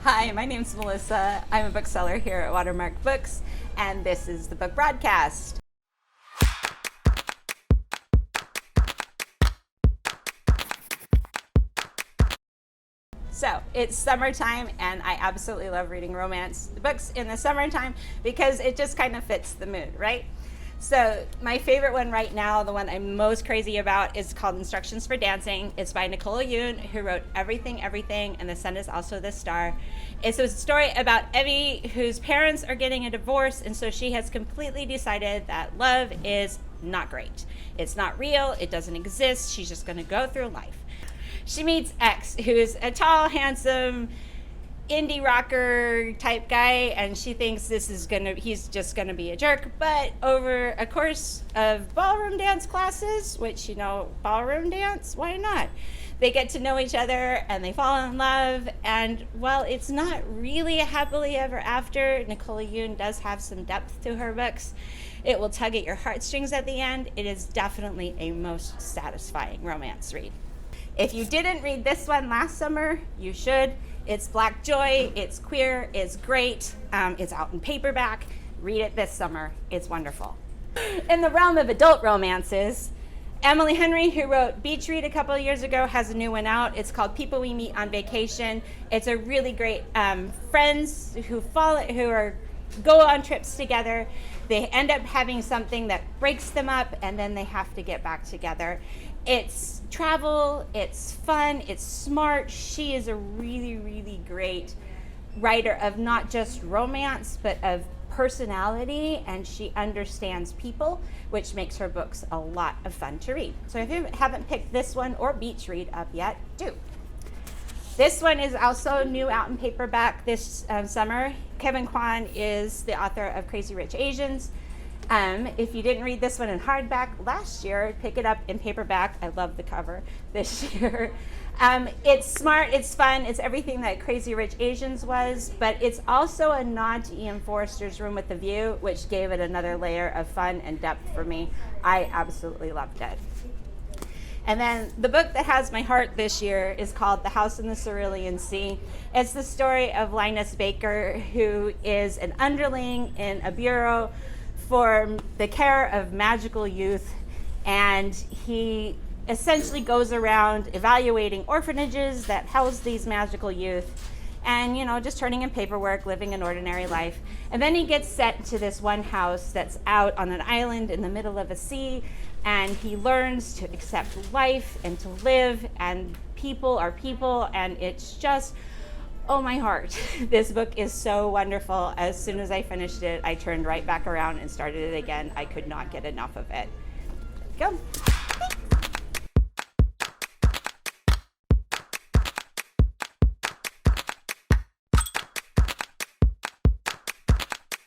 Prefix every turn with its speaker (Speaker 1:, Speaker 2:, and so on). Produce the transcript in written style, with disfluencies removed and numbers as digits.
Speaker 1: Hi, my name's Melissa. I'm a bookseller here at Watermark Books, and this is the book broadcast. So it's summertime, and I absolutely love reading romance books in the summertime because it just kind of fits the mood, right? So my favorite one right now, the one I'm most crazy about, is called Instructions for Dancing. It's by Nicola, Yoon, who wrote Everything, Everything, and The Sun is Also the Star. It's a story about Evie, whose parents are getting a divorce, and so she has completely decided that love is not great. It's not real, it doesn't exist, she's just gonna go through life. She meets X, who's a tall, handsome, indie rocker type guy, and she thinks he's just gonna be a jerk. But over a course of ballroom dance classes, which, ballroom dance, why not? They get to know each other and they fall in love. And while it's not really a happily ever after, Nicola Yoon does have some depth to her books. It will tug at your heartstrings at the end. It is definitely a most satisfying romance read. If you didn't read this one last summer, you should. It's Black Joy, it's queer, it's great, it's out in paperback. Read it this summer, it's wonderful. In the realm of adult romances, Emily Henry, who wrote Beach Read a couple of years ago, has a new one out. It's called People We Meet on Vacation. It's a really great friends who go on trips together. They end up having something that breaks them up, and then they have to get back together. It's travel, it's fun, it's smart. She is a really, really great writer of not just romance, but of personality, and she understands people, which makes her books a lot of fun to read. So if you haven't picked this one or Beach Read up yet, do. This one is also new out in paperback this summer. Kwan is the author of Crazy Rich Asians. If you didn't read this one in hardback last year, pick it up in paperback. I love the cover this year. It's smart, it's fun, it's everything that Crazy Rich Asians was, but it's also a nod to Ian Forster's Room with the View, which gave it another layer of fun and depth for me. I absolutely loved it. And then the book that has my heart this year is called The House in the Cerulean Sea. It's the story of Linus Baker, who is an underling in a bureau for the care of magical youth, and he essentially goes around evaluating orphanages that house these magical youth and, just turning in paperwork, living an ordinary life. And then he gets sent to this one house that's out on an island in the middle of a sea, and he learns to accept life and to live, and people are people, and it's just, oh my heart. This book is so wonderful. As soon as I finished it, I turned right back around and started it again. I could not get enough of it. Go.